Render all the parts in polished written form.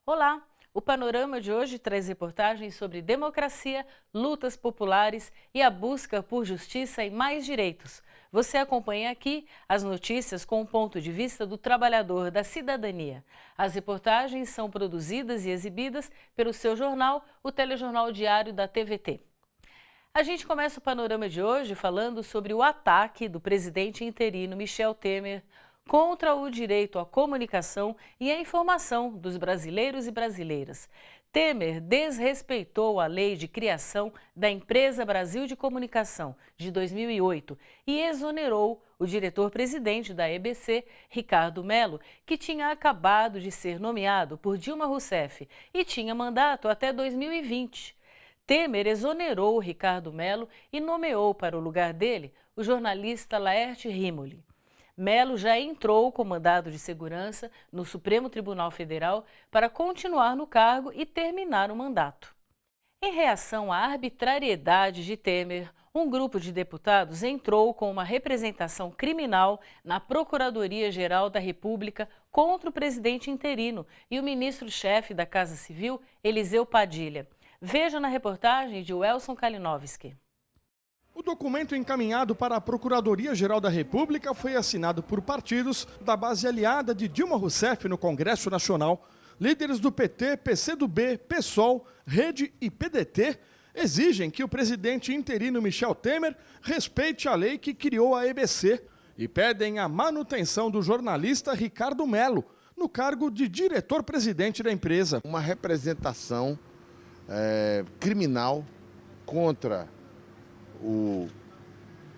Olá! O Panorama de hoje traz reportagens sobre democracia, lutas populares e a busca por justiça e mais direitos. Você acompanha aqui as notícias com o ponto de vista do trabalhador da cidadania. As reportagens são produzidas e exibidas pelo seu jornal, o Telejornal Diário da TVT. A gente começa o Panorama de hoje falando sobre o ataque do presidente interino Michel Temer contra o direito à comunicação e à informação dos brasileiros e brasileiras. Temer desrespeitou a lei de criação da Empresa Brasil de Comunicação, de 2008, e exonerou o diretor-presidente da EBC, Ricardo Mello, que tinha acabado de ser nomeado por Dilma Rousseff e tinha mandato até 2020. Temer exonerou Ricardo Mello e nomeou para o lugar dele o jornalista Laerte Rimoli. Mello já entrou com mandado de segurança no Supremo Tribunal Federal para continuar no cargo e terminar o mandato. Em reação à arbitrariedade de Temer, um grupo de deputados entrou com uma representação criminal na Procuradoria-Geral da República contra o presidente interino e o ministro-chefe da Casa Civil, Eliseu Padilha. Veja na reportagem de Welson Kalinowski. O documento encaminhado para a Procuradoria-Geral da República foi assinado por partidos da base aliada de Dilma Rousseff no Congresso Nacional. Líderes do PT, PCdoB, PSOL, Rede e PDT exigem que o presidente interino Michel Temer respeite a lei que criou a EBC e pedem a manutenção do jornalista Ricardo Mello no cargo de diretor-presidente da empresa. Uma representação criminal contra o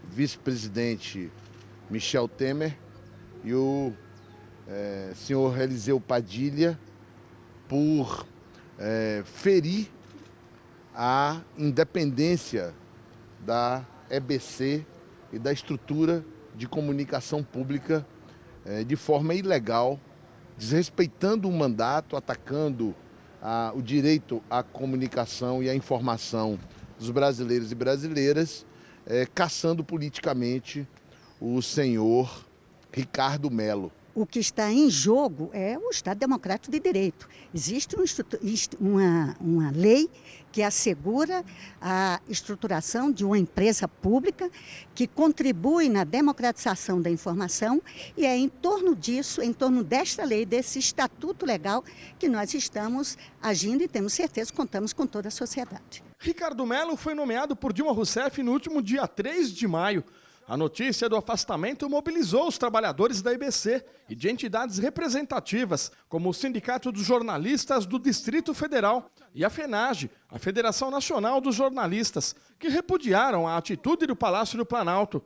vice-presidente Michel Temer e o senhor Eliseu Padilha por ferir a independência da EBC e da estrutura de comunicação pública de forma ilegal, desrespeitando o mandato, atacando o direito à comunicação e à informação dos brasileiros e brasileiras, caçando politicamente o senhor Ricardo Mello. O que está em jogo é o Estado Democrático de Direito. Existe uma lei que assegura a estruturação de uma empresa pública que contribui na democratização da informação e é em torno disso, em torno desta lei, desse estatuto legal que nós estamos agindo e temos certeza que contamos com toda a sociedade. Ricardo Mello foi nomeado por Dilma Rousseff no último dia 3 de maio. A notícia do afastamento mobilizou os trabalhadores da EBC e de entidades representativas, como o Sindicato dos Jornalistas do Distrito Federal e a FENAGE, a Federação Nacional dos Jornalistas, que repudiaram a atitude do Palácio do Planalto.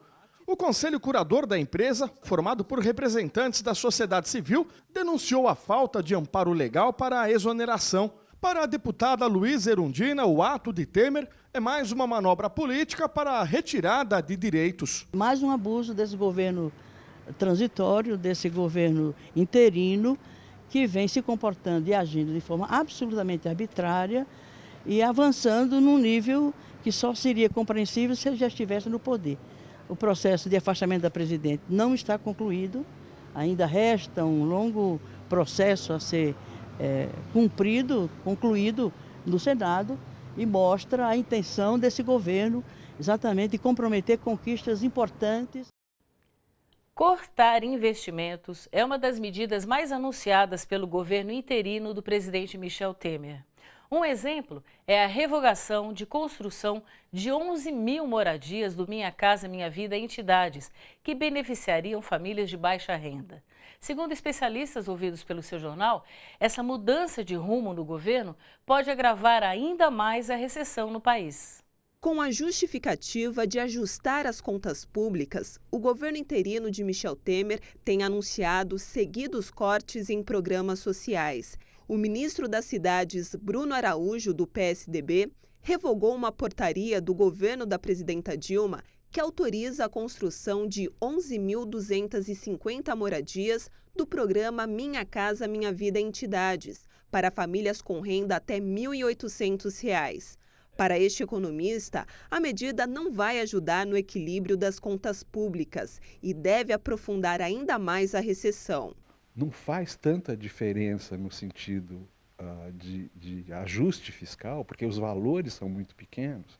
O Conselho Curador da empresa, formado por representantes da sociedade civil, denunciou a falta de amparo legal para a exoneração. Para a deputada Luísa Erundina, o ato de Temer é mais uma manobra política para a retirada de direitos. Mais um abuso desse governo transitório, desse governo interino, que vem se comportando e agindo de forma absolutamente arbitrária e avançando num nível que só seria compreensível se ele já estivesse no poder. O processo de afastamento da presidente não está concluído, ainda resta um longo processo a ser concluído no Senado e mostra a intenção desse governo exatamente de comprometer conquistas importantes. Cortar investimentos é uma das medidas mais anunciadas pelo governo interino do presidente Michel Temer. Um exemplo é a revogação de construção de 11 mil moradias do Minha Casa Minha Vida entidades, que beneficiariam famílias de baixa renda. Segundo especialistas ouvidos pelo seu jornal, essa mudança de rumo no governo pode agravar ainda mais a recessão no país. Com a justificativa de ajustar as contas públicas, o governo interino de Michel Temer tem anunciado seguidos cortes em programas sociais. O ministro das Cidades, Bruno Araújo, do PSDB, revogou uma portaria do governo da presidenta Dilma que autoriza a construção de 11.250 moradias do programa Minha Casa Minha Vida Entidades, para famílias com renda até R$ 1.800. Para este economista, a medida não vai ajudar no equilíbrio das contas públicas e deve aprofundar ainda mais a recessão. Não faz tanta diferença no sentido de ajuste fiscal, porque os valores são muito pequenos.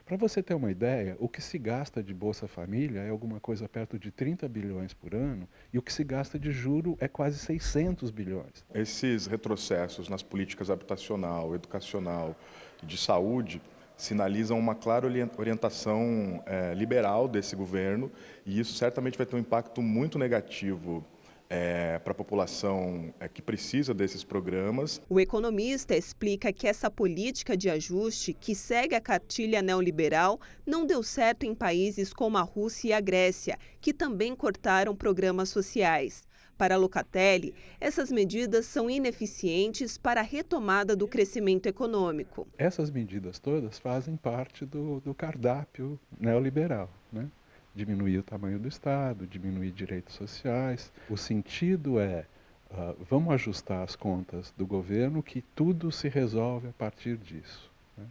Para você ter uma ideia, o que se gasta de Bolsa Família é alguma coisa perto de 30 bilhões por ano e o que se gasta de juro é quase 600 bilhões. Esses retrocessos nas políticas habitacional, educacional e de saúde sinalizam uma clara orientação liberal desse governo e isso certamente vai ter um impacto muito negativo para a população que precisa desses programas. O economista explica que essa política de ajuste, que segue a cartilha neoliberal, não deu certo em países como a Rússia e a Grécia, que também cortaram programas sociais. Para Locatelli, essas medidas são ineficientes para a retomada do crescimento econômico. Essas medidas todas fazem parte do cardápio neoliberal, né? Diminuir o tamanho do Estado, diminuir direitos sociais. O sentido é, vamos ajustar as contas do governo que tudo se resolve a partir disso, né?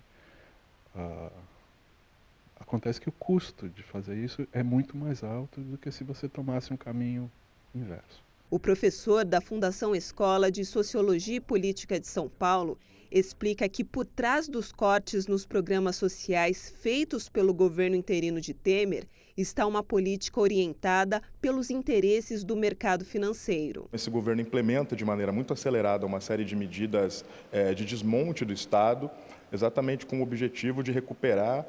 Acontece que o custo de fazer isso é muito mais alto do que se você tomasse um caminho inverso. O professor da Fundação Escola de Sociologia e Política de São Paulo explica que por trás dos cortes nos programas sociais feitos pelo governo interino de Temer está uma política orientada pelos interesses do mercado financeiro. Esse governo implementa de maneira muito acelerada uma série de medidas de desmonte do Estado, exatamente com o objetivo de recuperar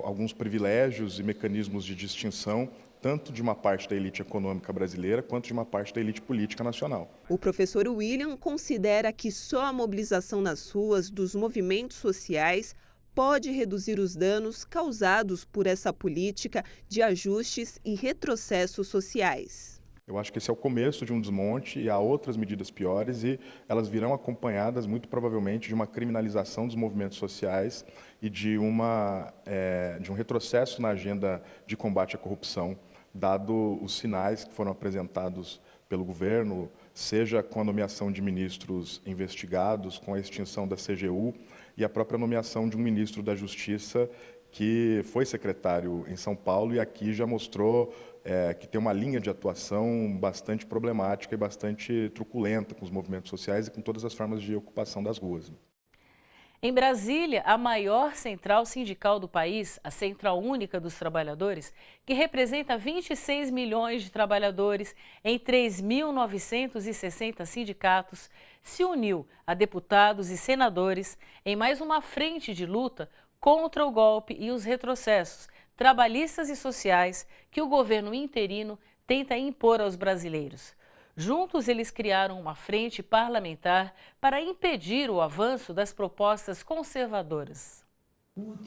alguns privilégios e mecanismos de distinção, tanto de uma parte da elite econômica brasileira quanto de uma parte da elite política nacional. O professor William considera que só a mobilização nas ruas dos movimentos sociais pode reduzir os danos causados por essa política de ajustes e retrocessos sociais. Eu acho que esse é o começo de um desmonte e há outras medidas piores e elas virão acompanhadas, muito provavelmente, de uma criminalização dos movimentos sociais e de um retrocesso na agenda de combate à corrupção, dado os sinais que foram apresentados pelo governo, seja com a nomeação de ministros investigados, com a extinção da CGU e a própria nomeação de um ministro da Justiça que foi secretário em São Paulo e aqui já mostrou que tem uma linha de atuação bastante problemática e bastante truculenta com os movimentos sociais e com todas as formas de ocupação das ruas. Em Brasília, a maior central sindical do país, a Central Única dos Trabalhadores, que representa 26 milhões de trabalhadores em 3.960 sindicatos, se uniu a deputados e senadores em mais uma frente de luta contra o golpe e os retrocessos trabalhistas e sociais que o governo interino tenta impor aos brasileiros. Juntos, eles criaram uma frente parlamentar para impedir o avanço das propostas conservadoras.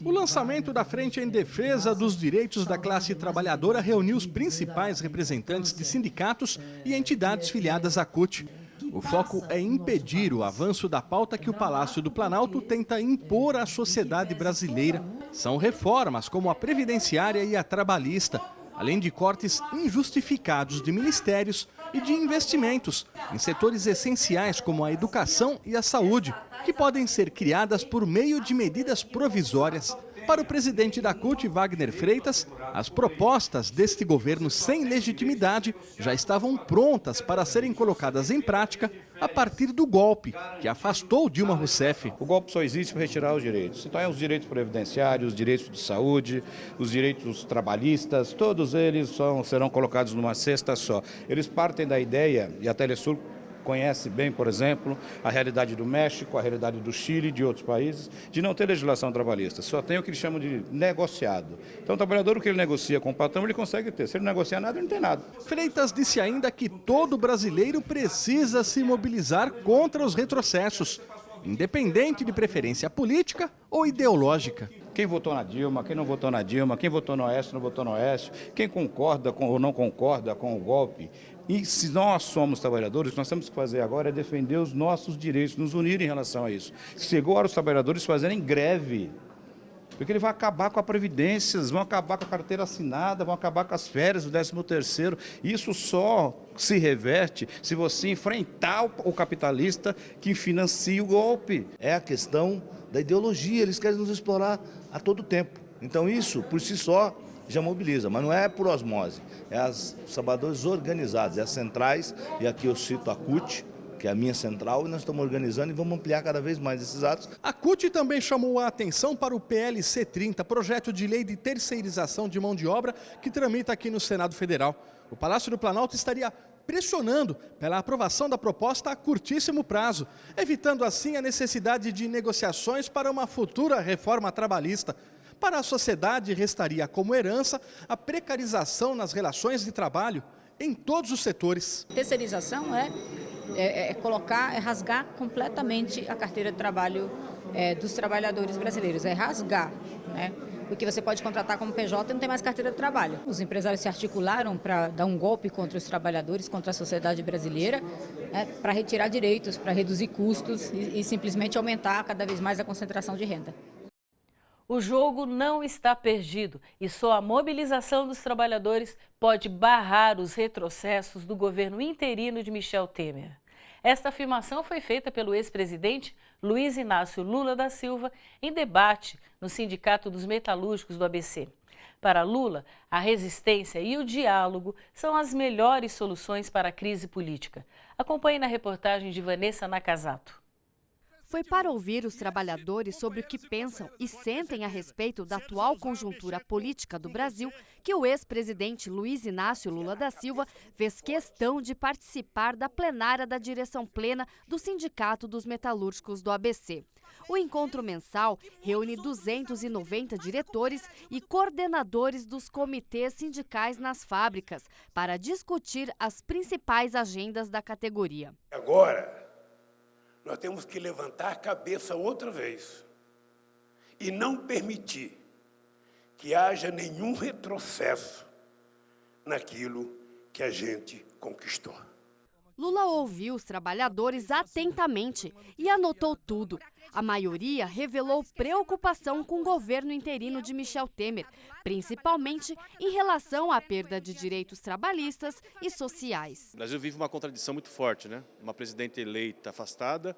O lançamento da Frente em Defesa dos Direitos da Classe Trabalhadora reuniu os principais representantes de sindicatos e entidades filiadas à CUT. O foco é impedir o avanço da pauta que o Palácio do Planalto tenta impor à sociedade brasileira. São reformas como a previdenciária e a trabalhista, além de cortes injustificados de ministérios e de investimentos em setores essenciais como a educação e a saúde, que podem ser criadas por meio de medidas provisórias. Para o presidente da CUT, Wagner Freitas, as propostas deste governo sem legitimidade já estavam prontas para serem colocadas em prática a partir do golpe que afastou Dilma Rousseff. O golpe só existe para retirar os direitos. Então, os direitos previdenciários, os direitos de saúde, os direitos trabalhistas, todos eles serão colocados numa cesta só. Eles partem da ideia, e a Telesul conhece bem, por exemplo, a realidade do México, a realidade do Chile e de outros países, de não ter legislação trabalhista. Só tem o que eles chamam de negociado. Então, o trabalhador, o que ele negocia com o patrão, ele consegue ter. Se ele não negociar nada, ele não tem nada. Freitas disse ainda que todo brasileiro precisa se mobilizar contra os retrocessos, independente de preferência política ou ideológica. Quem votou na Dilma, quem não votou na Dilma, quem votou no Oeste, não votou no Oeste, quem concorda ou não concorda com o golpe. E se nós somos trabalhadores, o que nós temos que fazer agora é defender os nossos direitos, nos unir em relação a isso. Chegou a hora os trabalhadores fazerem greve porque ele vai acabar com a Previdência, vão acabar com a carteira assinada, vão acabar com as férias, o 13º. Isso só se reverte se você enfrentar o capitalista que financia o golpe. É a questão da ideologia, eles querem nos explorar a todo tempo. Então isso, por si só, já mobiliza, mas não é por osmose, é os trabalhadores organizados, é as centrais, e aqui eu cito a CUT, que é a minha central, e nós estamos organizando e vamos ampliar cada vez mais esses atos. A CUT também chamou a atenção para o PLC 30, projeto de lei de terceirização de mão de obra que tramita aqui no Senado Federal. O Palácio do Planalto estaria pressionando pela aprovação da proposta a curtíssimo prazo, evitando assim a necessidade de negociações para uma futura reforma trabalhista. Para a sociedade, restaria como herança a precarização nas relações de trabalho em todos os setores. Terceirização é rasgar completamente a carteira de trabalho dos trabalhadores brasileiros, é rasgar, né? Porque você pode contratar como PJ e não tem mais carteira de trabalho. Os empresários se articularam para dar um golpe contra os trabalhadores, contra a sociedade brasileira, para retirar direitos, para reduzir custos e simplesmente aumentar cada vez mais a concentração de renda. O jogo não está perdido e só a mobilização dos trabalhadores pode barrar os retrocessos do governo interino de Michel Temer. Esta afirmação foi feita pelo ex-presidente Luiz Inácio Lula da Silva em debate no Sindicato dos Metalúrgicos do ABC. Para Lula, a resistência e o diálogo são as melhores soluções para a crise política. Acompanhe na reportagem de Vanessa Nakazato. Foi para ouvir os trabalhadores sobre o que pensam e sentem a respeito da atual conjuntura política do Brasil que o ex-presidente Luiz Inácio Lula da Silva fez questão de participar da plenária da direção plena do Sindicato dos Metalúrgicos do ABC. O encontro mensal reúne 290 diretores e coordenadores dos comitês sindicais nas fábricas para discutir as principais agendas da categoria. Agora, nós temos que levantar a cabeça outra vez e não permitir que haja nenhum retrocesso naquilo que a gente conquistou. Lula ouviu os trabalhadores atentamente e anotou tudo. A maioria revelou preocupação com o governo interino de Michel Temer, principalmente em relação à perda de direitos trabalhistas e sociais. O Brasil vive uma contradição muito forte, né? Uma presidente eleita afastada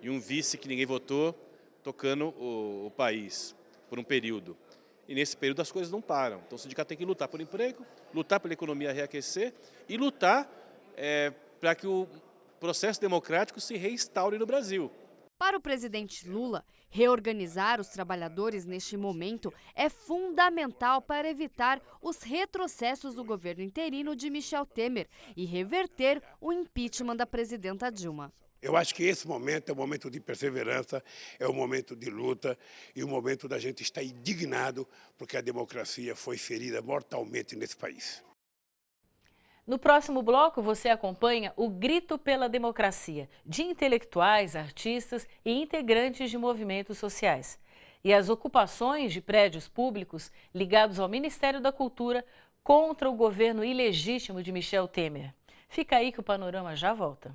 e um vice que ninguém votou tocando o país por um período. E nesse período as coisas não param. Então o sindicato tem que lutar por emprego, lutar pela economia reaquecer e lutar para que o processo democrático se reinstaure no Brasil. Para o presidente Lula, reorganizar os trabalhadores neste momento é fundamental para evitar os retrocessos do governo interino de Michel Temer e reverter o impeachment da presidenta Dilma. Eu acho que esse momento é um momento de perseverança, é um momento de luta e um momento da gente estar indignado porque a democracia foi ferida mortalmente nesse país. No próximo bloco, você acompanha o Grito pela Democracia, de intelectuais, artistas e integrantes de movimentos sociais. E as ocupações de prédios públicos ligados ao Ministério da Cultura contra o governo ilegítimo de Michel Temer. Fica aí que o panorama já volta.